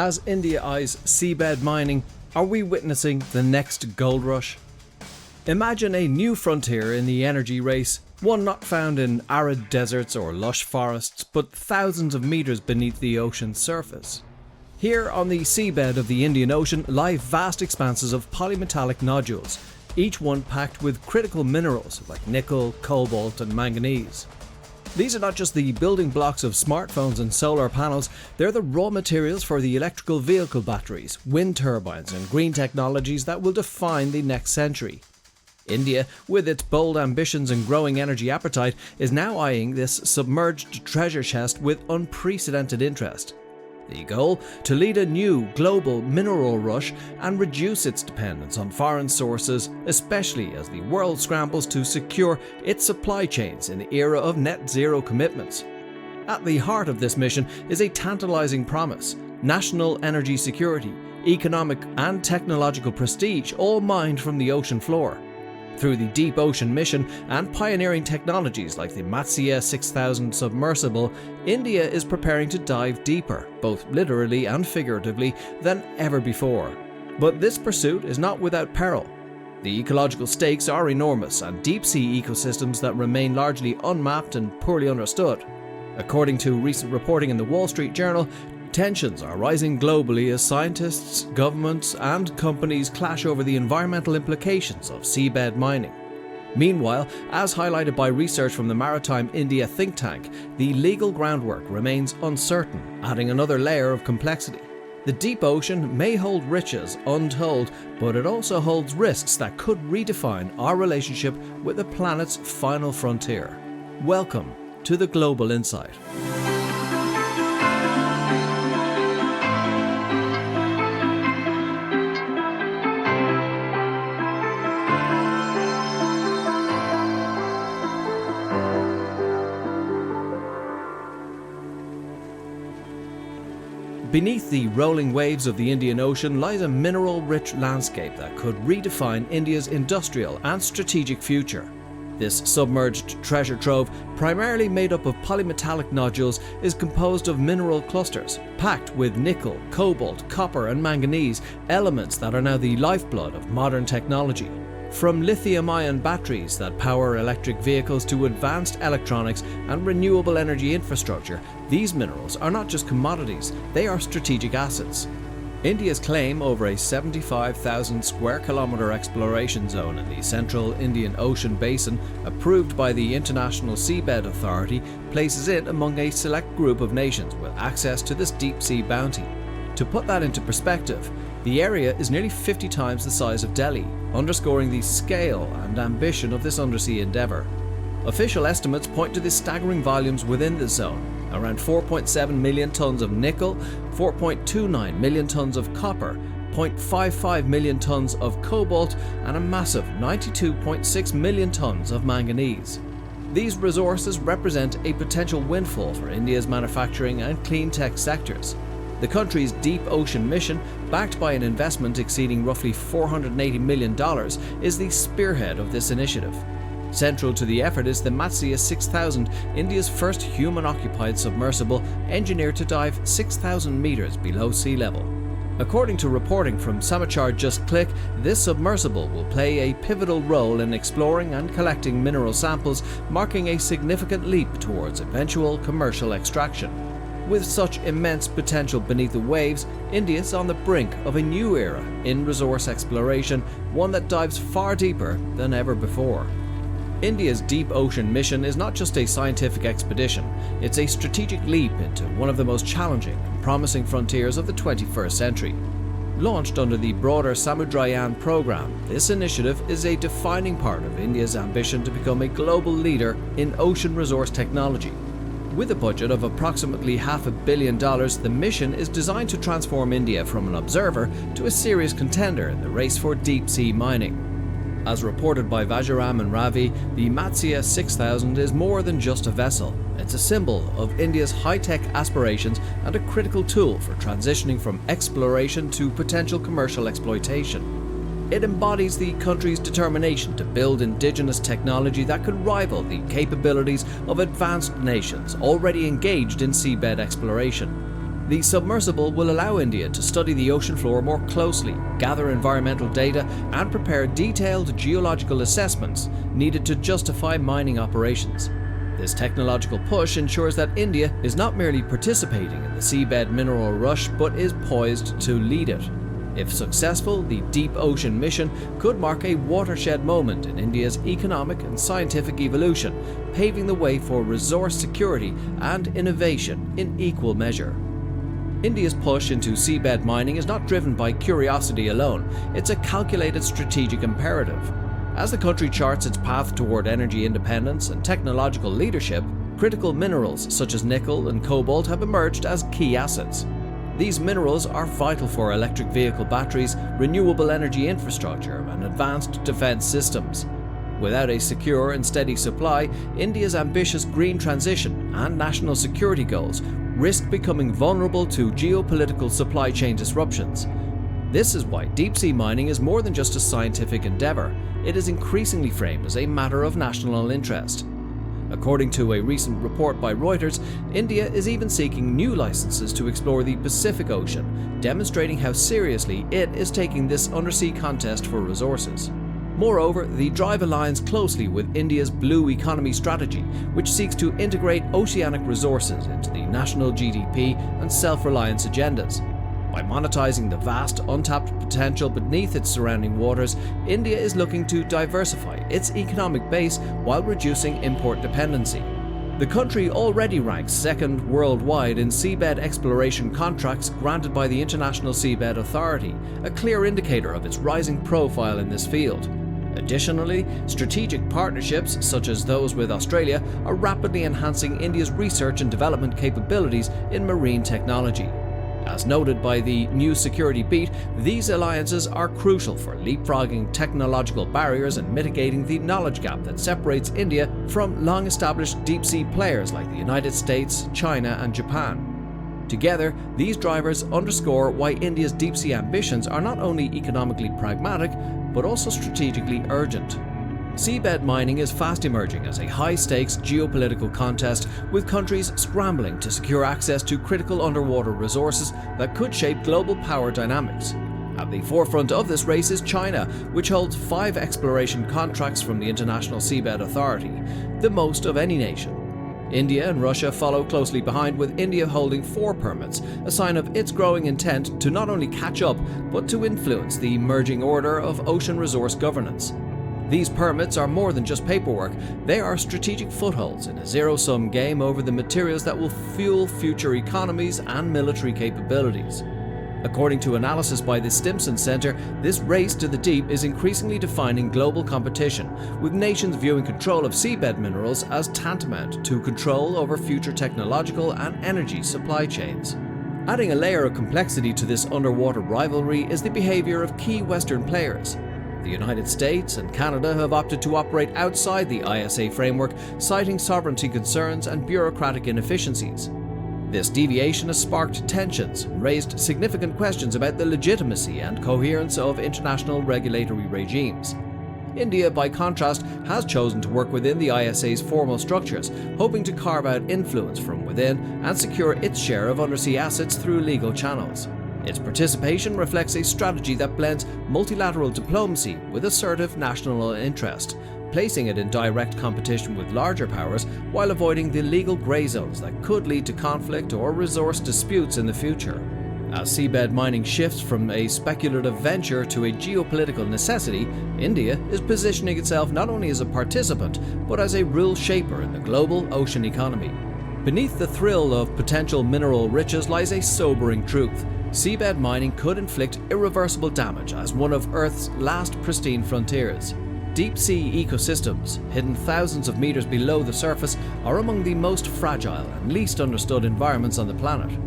As India eyes seabed mining, are we witnessing the next gold rush? Imagine a new frontier in the energy race, one not found in arid deserts or lush forests, but thousands of meters beneath the ocean's surface. Here on the seabed of the Indian Ocean lie vast expanses of polymetallic nodules, each one packed with critical minerals like nickel, cobalt and manganese. These are not just the building blocks of smartphones and solar panels, they're the raw materials for the electrical vehicle batteries, wind turbines and green technologies that will define the next century. India, with its bold ambitions and growing energy appetite, is now eyeing this submerged treasure chest with unprecedented interest. The goal? To lead a new global mineral rush and reduce its dependence on foreign sources, especially as the world scrambles to secure its supply chains in the era of net zero commitments. At the heart of this mission is a tantalizing promise: national energy security, economic and technological prestige, all mined from the ocean floor. Through the deep ocean mission and pioneering technologies like the Matsya 6000 submersible, India is preparing to dive deeper, both literally and figuratively, than ever before. But this pursuit is not without peril. The ecological stakes are enormous, and deep-sea ecosystems that remain largely unmapped and poorly understood. According to recent reporting in the Wall Street Journal, tensions are rising globally as scientists, governments and companies clash over the environmental implications of seabed mining. Meanwhile, as highlighted by research from the Maritime India think tank, the legal groundwork remains uncertain, adding another layer of complexity. The deep ocean may hold riches untold, but it also holds risks that could redefine our relationship with the planet's final frontier. Welcome to the Global Insight. Beneath the rolling waves of the Indian Ocean lies a mineral-rich landscape that could redefine India's industrial and strategic future. This submerged treasure trove, primarily made up of polymetallic nodules, is composed of mineral clusters, packed with nickel, cobalt, copper and manganese, elements that are now the lifeblood of modern technology. From lithium-ion batteries that power electric vehicles to advanced electronics and renewable energy infrastructure, these minerals are not just commodities, they are strategic assets. India's claim over a 75,000 square kilometre exploration zone in the central Indian Ocean basin, approved by the International Seabed Authority, places it among a select group of nations with access to this deep-sea bounty. To put that into perspective, the area is nearly 50 times the size of Delhi, underscoring the scale and ambition of this undersea endeavour. Official estimates point to the staggering volumes within the zone: around 4.7 million tonnes of nickel, 4.29 million tonnes of copper, 0.55 million tonnes of cobalt, and a massive 92.6 million tonnes of manganese. These resources represent a potential windfall for India's manufacturing and clean tech sectors. The country's deep ocean mission, backed by an investment exceeding roughly $480 million, is the spearhead of this initiative. Central to the effort is the Matsya 6000, India's first human-occupied submersible, engineered to dive 6,000 meters below sea level. According to reporting from Samachar Just Click, this submersible will play a pivotal role in exploring and collecting mineral samples, marking a significant leap towards eventual commercial extraction. With such immense potential beneath the waves, India is on the brink of a new era in resource exploration, one that dives far deeper than ever before. India's deep ocean mission is not just a scientific expedition, it's a strategic leap into one of the most challenging and promising frontiers of the 21st century. Launched under the broader Samudrayan program, this initiative is a defining part of India's ambition to become a global leader in ocean resource technology. With a budget of approximately $500 million, the mission is designed to transform India from an observer to a serious contender in the race for deep-sea mining. As reported by Vajaram and Ravi, the Matsya 6000 is more than just a vessel. It's a symbol of India's high-tech aspirations and a critical tool for transitioning from exploration to potential commercial exploitation. It embodies the country's determination to build indigenous technology that could rival the capabilities of advanced nations already engaged in seabed exploration. The submersible will allow India to study the ocean floor more closely, gather environmental data, and prepare detailed geological assessments needed to justify mining operations. This technological push ensures that India is not merely participating in the seabed mineral rush, but is poised to lead it. If successful, the Deep Ocean mission could mark a watershed moment in India's economic and scientific evolution, paving the way for resource security and innovation in equal measure. India's push into seabed mining is not driven by curiosity alone, it's a calculated strategic imperative. As the country charts its path toward energy independence and technological leadership, critical minerals such as nickel and cobalt have emerged as key assets. These minerals are vital for electric vehicle batteries, renewable energy infrastructure, and advanced defense systems. Without a secure and steady supply, India's ambitious green transition and national security goals risk becoming vulnerable to geopolitical supply chain disruptions. This is why deep-sea mining is more than just a scientific endeavour. It is increasingly framed as a matter of national interest. According to a recent report by Reuters, India is even seeking new licenses to explore the Pacific Ocean, demonstrating how seriously it is taking this undersea contest for resources. Moreover, the drive aligns closely with India's Blue Economy strategy, which seeks to integrate oceanic resources into the national GDP and self-reliance agendas. By monetizing the vast, untapped potential beneath its surrounding waters, India is looking to diversify its economic base while reducing import dependency. The country already ranks second worldwide in seabed exploration contracts granted by the International Seabed Authority, a clear indicator of its rising profile in this field. Additionally, strategic partnerships such as those with Australia are rapidly enhancing India's research and development capabilities in marine technology. As noted by the New Security Beat, these alliances are crucial for leapfrogging technological barriers and mitigating the knowledge gap that separates India from long-established deep-sea players like the United States, China, and Japan. Together, these drivers underscore why India's deep-sea ambitions are not only economically pragmatic, but also strategically urgent. Seabed mining is fast emerging as a high-stakes geopolitical contest, with countries scrambling to secure access to critical underwater resources that could shape global power dynamics. At the forefront of this race is China, which holds 5 exploration contracts from the International Seabed Authority, the most of any nation. India and Russia follow closely behind, with India holding 4 permits, a sign of its growing intent to not only catch up, but to influence the emerging order of ocean resource governance. These permits are more than just paperwork, they are strategic footholds in a zero-sum game over the materials that will fuel future economies and military capabilities. According to analysis by the Stimson Center, this race to the deep is increasingly defining global competition, with nations viewing control of seabed minerals as tantamount to control over future technological and energy supply chains. Adding a layer of complexity to this underwater rivalry is the behavior of key Western players. The United States and Canada have opted to operate outside the ISA framework, citing sovereignty concerns and bureaucratic inefficiencies. This deviation has sparked tensions and raised significant questions about the legitimacy and coherence of international regulatory regimes. India, by contrast, has chosen to work within the ISA's formal structures, hoping to carve out influence from within and secure its share of undersea assets through legal channels. Its participation reflects a strategy that blends multilateral diplomacy with assertive national interest, placing it in direct competition with larger powers while avoiding the legal grey zones that could lead to conflict or resource disputes in the future. As seabed mining shifts from a speculative venture to a geopolitical necessity, India is positioning itself not only as a participant, but as a rule shaper in the global ocean economy. Beneath the thrill of potential mineral riches lies a sobering truth. Seabed mining could inflict irreversible damage as one of Earth's last pristine frontiers. Deep-sea ecosystems, hidden thousands of meters below the surface, are among the most fragile and least understood environments on the planet.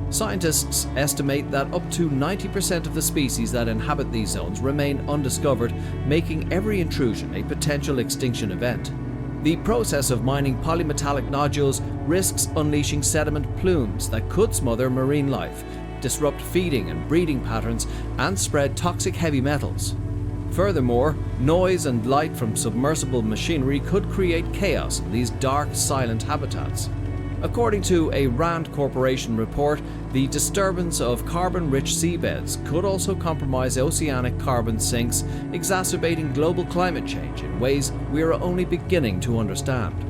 Scientists estimate that up to 90% of the species that inhabit these zones remain undiscovered, making every intrusion a potential extinction event. The process of mining polymetallic nodules risks unleashing sediment plumes that could smother marine life, disrupt feeding and breeding patterns, and spread toxic heavy metals. Furthermore, noise and light from submersible machinery could create chaos in these dark, silent habitats. According to a RAND Corporation report, the disturbance of carbon-rich seabeds could also compromise oceanic carbon sinks, exacerbating global climate change in ways we are only beginning to understand.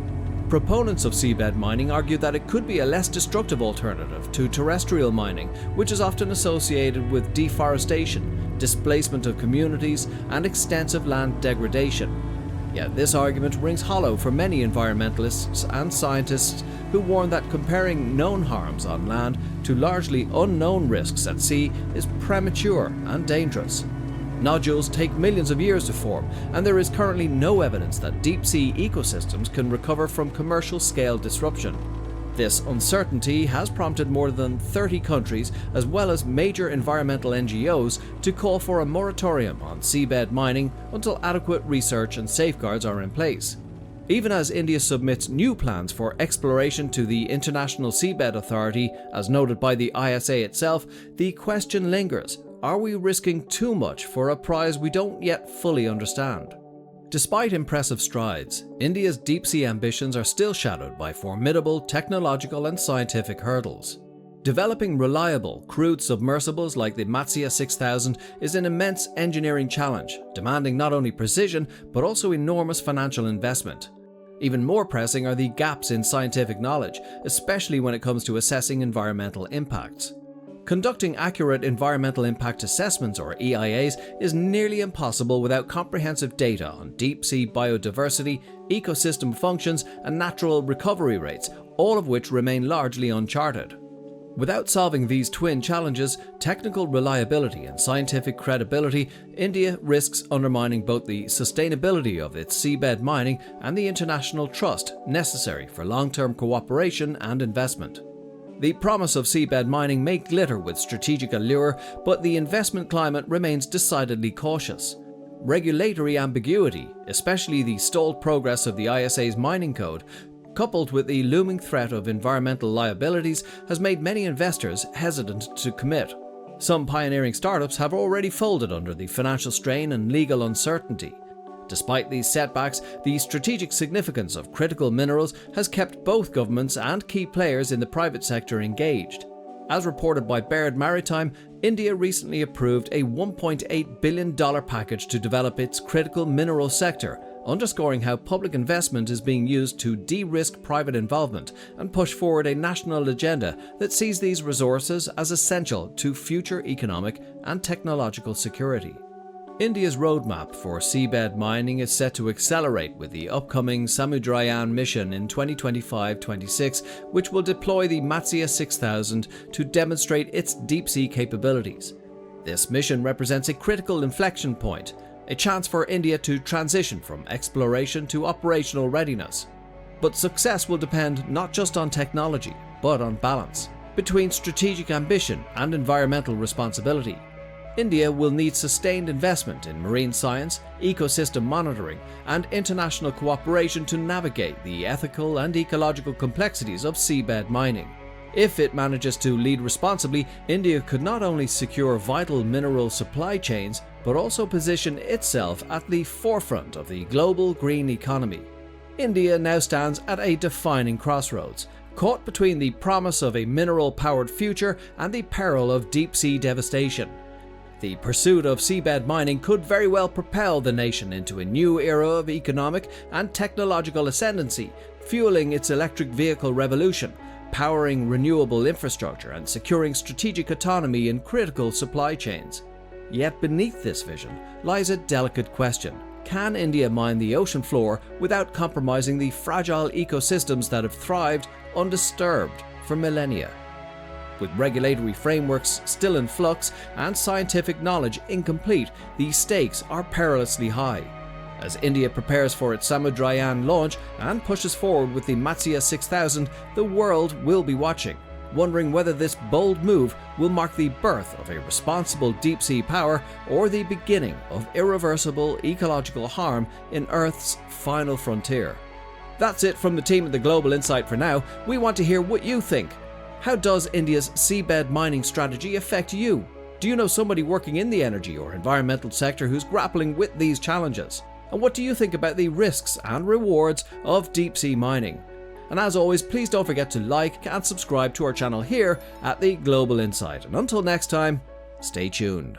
Proponents of seabed mining argue that it could be a less destructive alternative to terrestrial mining, which is often associated with deforestation, displacement of communities, and extensive land degradation. Yet this argument rings hollow for many environmentalists and scientists who warn that comparing known harms on land to largely unknown risks at sea is premature and dangerous. Nodules take millions of years to form, and there is currently no evidence that deep-sea ecosystems can recover from commercial-scale disruption. This uncertainty has prompted more than 30 countries, as well as major environmental NGOs, to call for a moratorium on seabed mining until adequate research and safeguards are in place. Even as India submits new plans for exploration to the International Seabed Authority, as noted by the ISA itself, the question lingers: are we risking too much for a prize we don't yet fully understand? Despite impressive strides, India's deep-sea ambitions are still shadowed by formidable technological and scientific hurdles. Developing reliable, crewed submersibles like the Matsya 6000 is an immense engineering challenge, demanding not only precision but also enormous financial investment. Even more pressing are the gaps in scientific knowledge, especially when it comes to assessing environmental impacts. Conducting accurate environmental impact assessments, or EIAs, is nearly impossible without comprehensive data on deep-sea biodiversity, ecosystem functions, and natural recovery rates, all of which remain largely uncharted. Without solving these twin challenges, technical reliability and scientific credibility, India risks undermining both the sustainability of its seabed mining and the international trust necessary for long-term cooperation and investment. The promise of seabed mining may glitter with strategic allure, but the investment climate remains decidedly cautious. Regulatory ambiguity, especially the stalled progress of the ISA's mining code, coupled with the looming threat of environmental liabilities, has made many investors hesitant to commit. Some pioneering startups have already folded under the financial strain and legal uncertainty. Despite these setbacks, the strategic significance of critical minerals has kept both governments and key players in the private sector engaged. As reported by Baird Maritime, India recently approved a $1.8 billion package to develop its critical mineral sector, underscoring how public investment is being used to de-risk private involvement and push forward a national agenda that sees these resources as essential to future economic and technological security. India's roadmap for seabed mining is set to accelerate with the upcoming Samudrayan mission in 2025-26, which will deploy the Matsya 6000 to demonstrate its deep-sea capabilities. This mission represents a critical inflection point, a chance for India to transition from exploration to operational readiness. But success will depend not just on technology, but on balance between strategic ambition and environmental responsibility. India will need sustained investment in marine science, ecosystem monitoring, and international cooperation to navigate the ethical and ecological complexities of seabed mining. If it manages to lead responsibly, India could not only secure vital mineral supply chains, but also position itself at the forefront of the global green economy. India now stands at a defining crossroads, caught between the promise of a mineral-powered future and the peril of deep-sea devastation. The pursuit of seabed mining could very well propel the nation into a new era of economic and technological ascendancy, fueling its electric vehicle revolution, powering renewable infrastructure, and securing strategic autonomy in critical supply chains. Yet beneath this vision lies a delicate question. Can India mine the ocean floor without compromising the fragile ecosystems that have thrived undisturbed for millennia? With regulatory frameworks still in flux and scientific knowledge incomplete, the stakes are perilously high. As India prepares for its Samudrayan launch and pushes forward with the Matsya 6000, the world will be watching, wondering whether this bold move will mark the birth of a responsible deep-sea power or the beginning of irreversible ecological harm in Earth's final frontier. That's it from the team at the Global Insight for now. We want to hear what you think. How does India's seabed mining strategy affect you? Do you know somebody working in the energy or environmental sector who's grappling with these challenges? And what do you think about the risks and rewards of deep-sea mining? And as always, please don't forget to like and subscribe to our channel here at the Global Insight. And until next time, stay tuned.